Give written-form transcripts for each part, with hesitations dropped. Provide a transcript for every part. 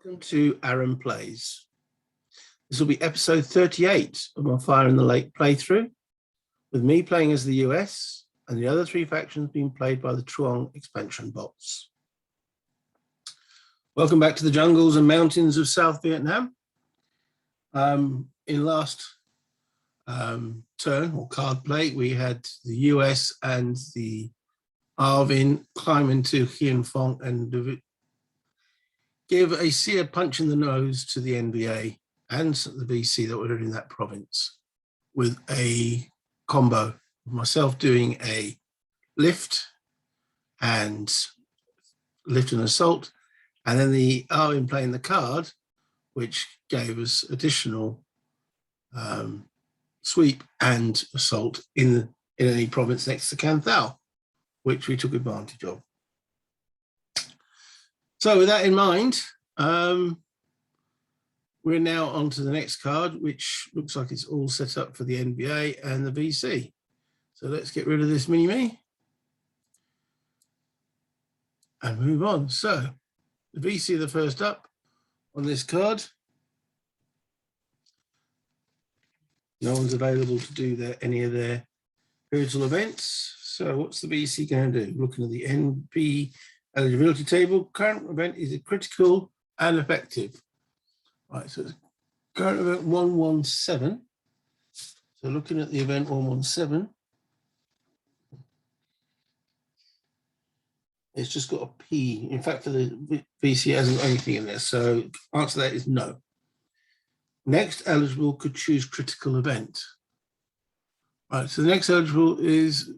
Welcome to Aaron Plays. This will be episode 38 of my Fire in the Lake playthrough, with me playing as the US and the other three factions being played by the Tru'ng expansion bots. Welcome back to the jungles and mountains of South Vietnam. In last turn or card play, we had the US and the Arvin climb into Hien Phong and give a sear punch in the nose to the NBA and the VC that were in that province with a combo, myself doing a lift and assault, and then the Arvin playing the card, which gave us additional sweep and assault in any province next to Can Thao, which we took advantage of. So with that in mind, we're now on to the next card, which looks like it's all set up for the NBA and the VC. So let's get rid of this mini-me and move on. So the VC are the first up on this card. No one's available to do any of their spiritual events. So what's the VC going to do? Looking at the NP eligibility table, current event is a critical and effective. Right, so it's current event 117. So looking at the event 117, it's just got a P. In fact, for the VC, it hasn't got anything in there. So answer to that is no. Next eligible could choose critical event. Right, so the next eligible is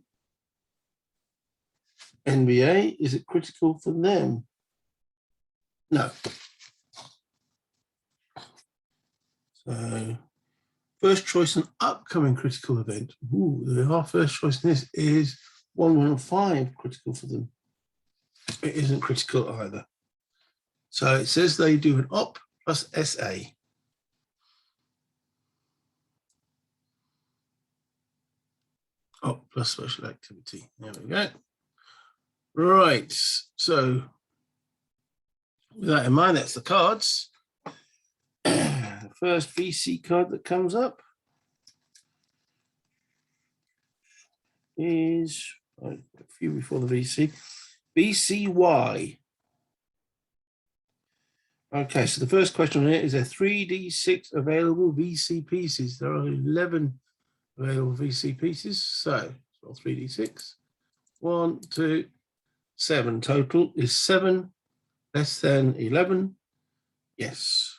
NBA. Is it critical for them? No. So first choice and upcoming critical event. Ooh, our first choice in this is 115 critical for them. It isn't critical either. So it says they do an op plus SA. Op plus special activity. There we go. Right, so with that in mind, that's the cards. The first VC card that comes up is a few before the VC. VCY. Okay, so the first question here is: there 3d6 available VC pieces? There are 11 available VC pieces. So 3d6. 1, 2, 7. Total is 7 less than 11. Yes.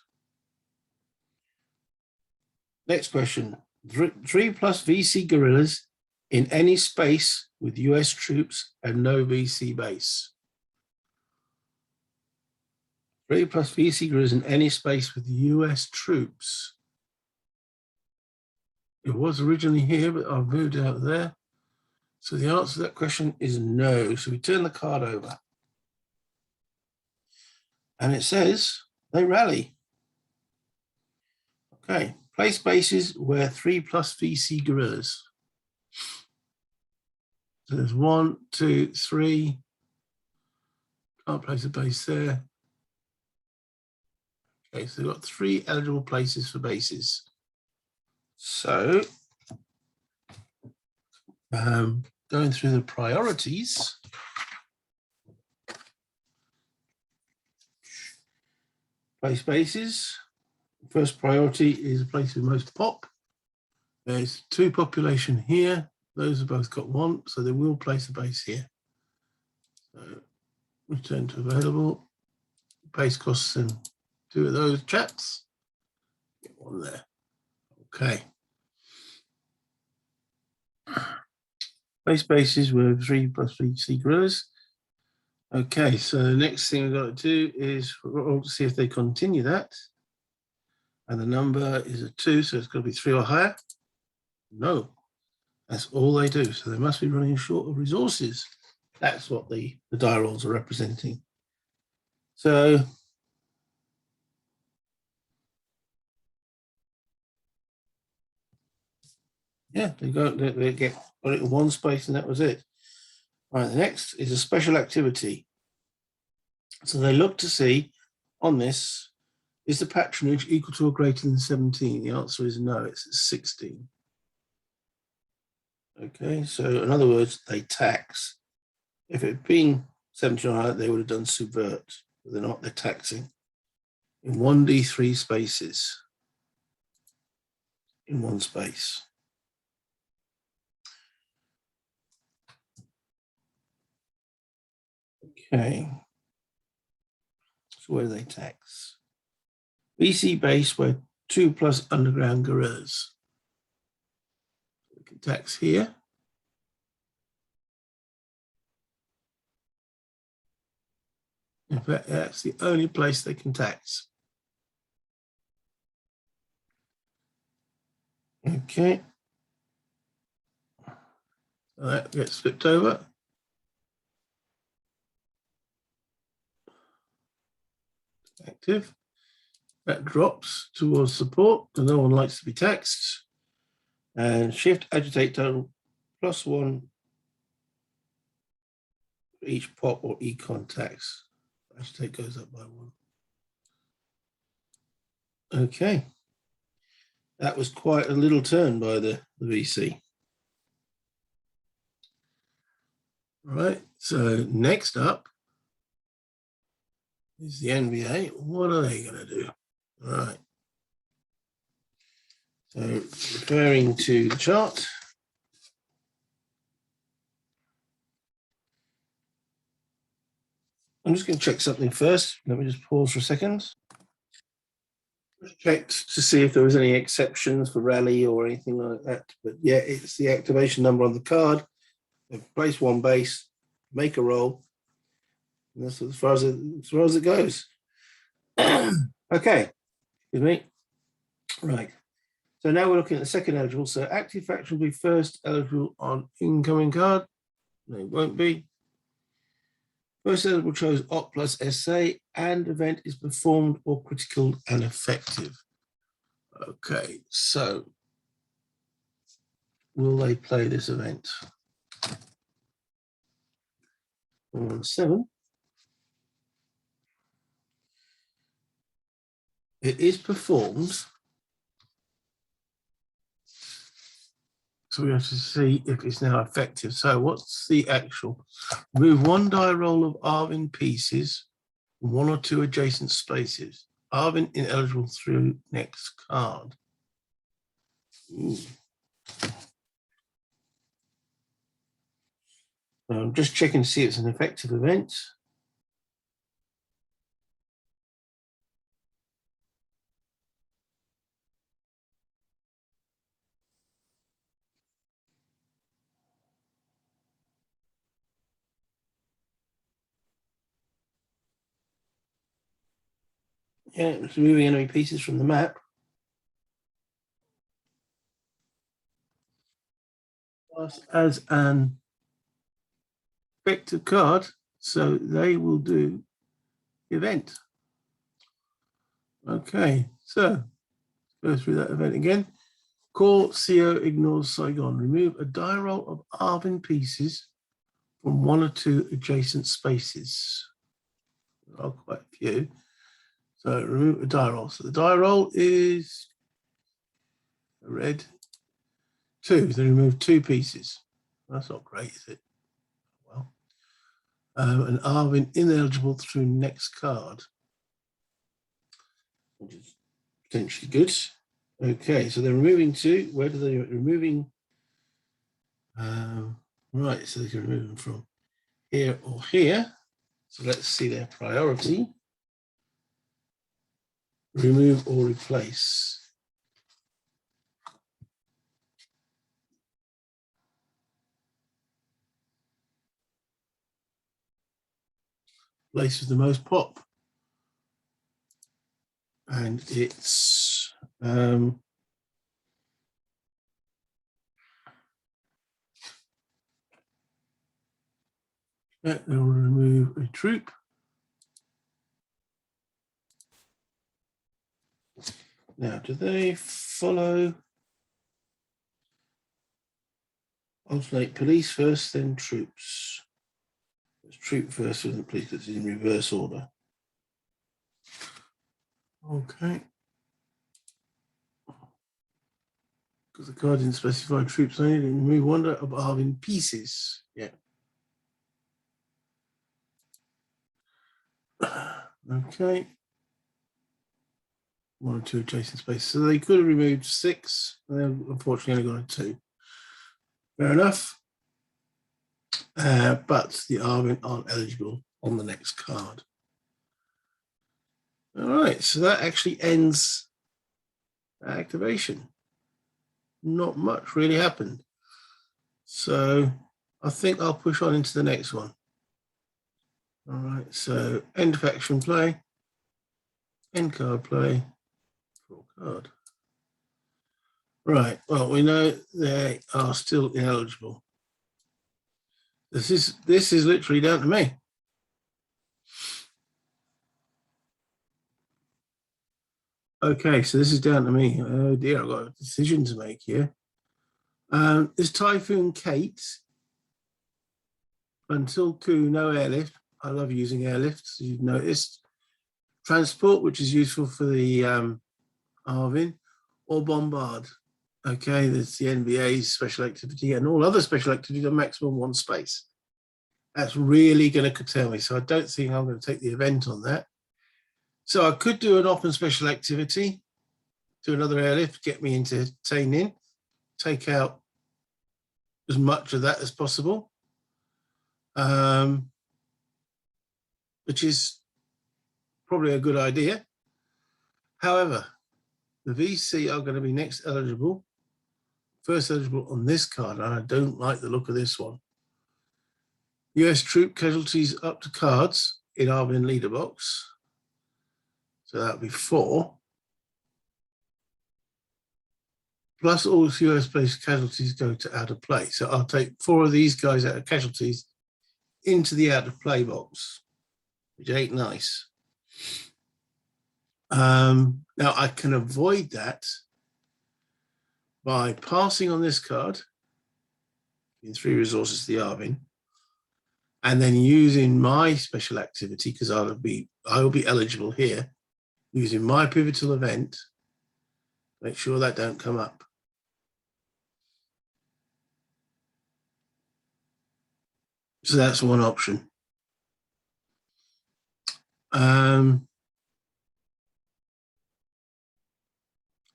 Next question. 3 plus VC guerrillas in any space with US troops and no VC base. 3 plus VC guerrillas in any space with US troops. It was originally here, but I've moved out there. So the answer to that question is no. So we turn the card over. And it says they rally. Okay. Place bases where 3 plus VC guerrillas. So there's 1, 2, 3. Can't place a base there. Okay, so they've got 3 eligible places for bases. So going through the priorities. Place bases. First priority is a place with most pop. There's 2 population here. Those have both got 1, so they will place a base here. So return to available. Base costs and 2 of those chaps. Get 1 there. Okay. Base bases with 3 plus VC guerrillas. Okay, so the next thing we've got to do is we'll see if they continue that. And the number is a 2, so it's got to be 3 or higher. No, that's all they do. So they must be running short of resources. That's what the die rolls are representing. So yeah, they get put it in 1 space and that was it. All right, the next is a special activity. So they look to see on this Is the patronage equal to or greater than 17? The answer is no, it's 16. Okay, so in other words, they tax. If it had been 17 or higher, they would have done subvert, but they're not, they're taxing in 1d3 spaces in one space. Okay, so where do they tax? BC base, where 2 plus underground guerrillas. We can tax here. In fact, that's the only place they can tax. Okay. So that gets flipped over. Active. That drops towards support, because no one likes to be taxed. And shift agitate total +1 for each pop or econ tax. Agitate goes up by 1. Okay. That was quite a little turn by the VC. All right, so next up is the NBA. What are they going to do? All right. So referring to the chart. I'm just going to check something first. Let me just pause for a second. Checked to see if there was any exceptions for rally or anything like that. But yeah, it's the activation number on the card. Place one base, make a roll. And that's as far as it goes. Okay, excuse me. Right. So now we're looking at the second eligible. So active faction will be first eligible on incoming card. No, it won't be. First eligible chose Op plus SA and event is performed or critical and effective. Okay, so will they play this event? 7. It is performed. So we have to see if it's now effective. So what's the actual? Move 1 die roll of Arvin pieces, 1 or 2 adjacent spaces. Arvin ineligible through next card. Ooh. I'm just checking to see if it's an effective event. Yeah, it's removing enemy pieces from the map. As an effective card, so they will do the event. Okay, so go through that event again. Call CO ignores Saigon. Remove a die roll of Arvin pieces from 1 or 2 adjacent spaces. There are quite a few. So remove a die roll. So the die roll is a red 2. So remove 2 pieces. That's not great, is it? Well, and Arvin ineligible through next card, which is potentially good. Okay, so they're removing 2. Where do they removing? Right, so they can remove them from here or here. So let's see their priority. Remove or replace. Place with the most pop. And it's that will remove a troop. Now, do they follow? Alternate police first, then troops. It's troop first, and police, because it's in reverse order. Okay. Because the card didn't specify troops only, remove one of Arvin pieces. Yeah. Okay. 1 or 2 adjacent spaces. So they could have removed 6, and then unfortunately only got a 2. Fair enough. But the Arvin aren't eligible on the next card. All right, so that actually ends activation. Not much really happened. So I think I'll push on into the next one. All right, so end faction play, end card play, draw card. Right, well, we know they are still ineligible. This is literally down to me. Okay, so this is down to me. Oh dear, I've got a decision to make here. Is Typhoon Kate until coup, no airlift. I love using airlifts, as you've noticed. Transport, which is useful for the Arvin, or bombard. Okay, there's the NVA's special activity and all other special activities on maximum 1 space. That's really going to curtail me, so I don't think I'm going to take the event on that. So I could do an op and special activity, do another airlift, get me into Tainin, take out as much of that as possible, which is probably a good idea. However, the VC are going to be next eligible, first eligible on this card, and I don't like the look of this one. US troop casualties up to cards in Arvin leader box. So that'll be 4. Plus all US-based casualties go to out of play. So I'll take 4 of these guys out of casualties into the out of play box, which ain't nice. Now I can avoid that by passing on this card in 3 resources to the Arvin, and then using my special activity, because I will be eligible here, using my pivotal event, make sure that don't come up. So that's one option. And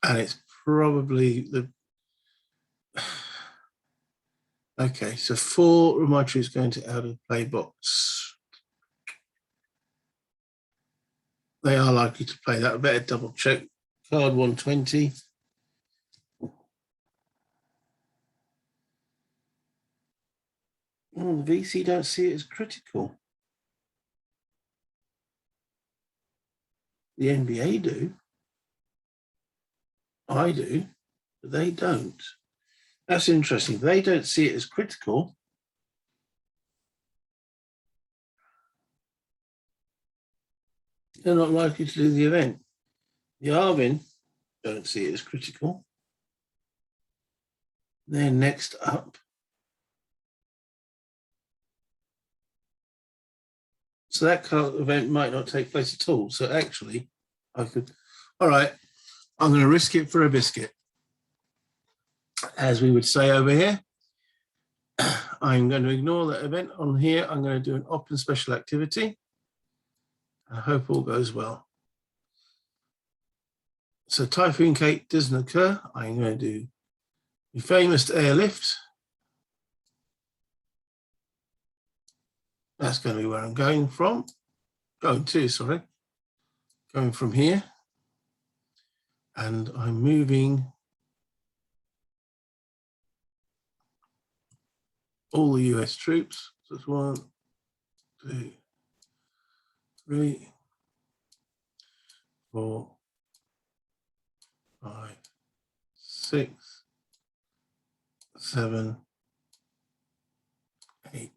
it's probably the okay. So 4 of my troops going to out of play box. They are likely to play that. I better double check. Card 120. The VC don't see it as critical. The NBA do. I do, but they don't. That's interesting. They don't see it as critical. They're not likely to do the event. The Arvin don't see it as critical. They're next up. So that kind of event might not take place at all. So actually, I could, all right, I'm going to risk it for a biscuit. As we would say over here, I'm going to ignore that event on here. I'm going to do an op and special activity. I hope all goes well. So Typhoon Kate doesn't occur. I'm going to do the famous airlift. That's going to be where I'm going from. Going from here. And I'm moving all the US troops. So it's 1, 2, 3, 4, 5, 6, 7, 8,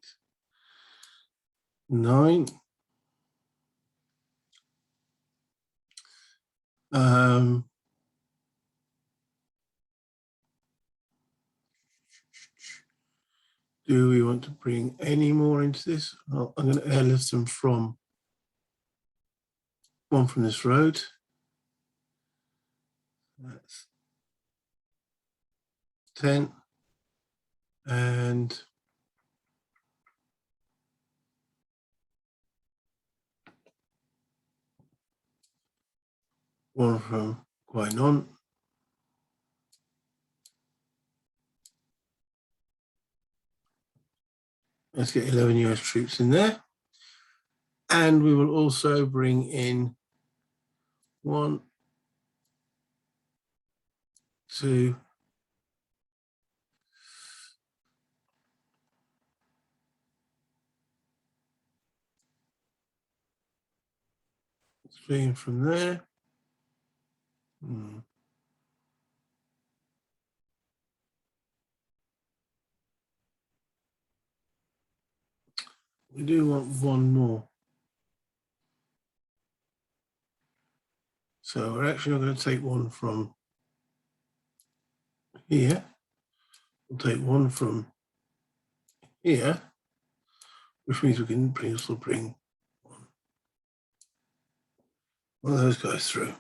9. Do we want to bring any more into this? Well, I'm going to airlift them from one from this road. That's 10. And one from Guainon. Let's get 11 US troops in there. And we will also bring in 1, 2, 3 from there. We do want 1 more. So we're actually not going to take 1 from here. We'll take 1 from here, which means we can also bring one of those guys through.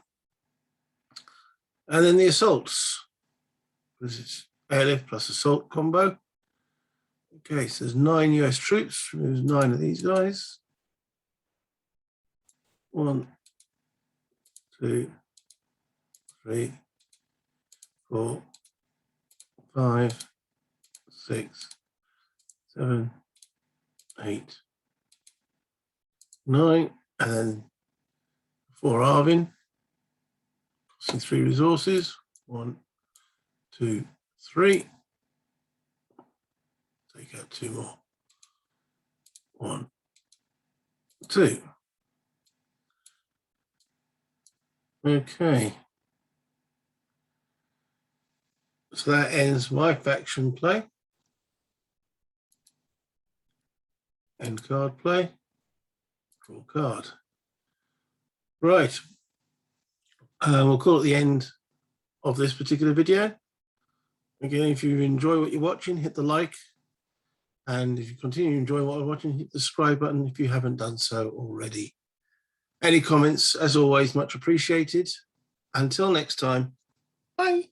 And then the assaults, because it's airlift plus assault combo. Okay, so there's 9 US troops. There's 9 of these guys. 1, 2, 3, 4, 5, 6, 7, 8, 9, and then 4 Arvin, costing 3 resources. 1, 2, 3. Take out 2 more. 1, 2. Okay. So that ends my faction play. End card play. Draw card. Right. We'll call it the end of this particular video. Again, if you enjoy what you're watching, hit the like. And if you continue to enjoy what we're watching, hit the subscribe button if you haven't done so already. Any comments, as always, much appreciated. Until next time, bye.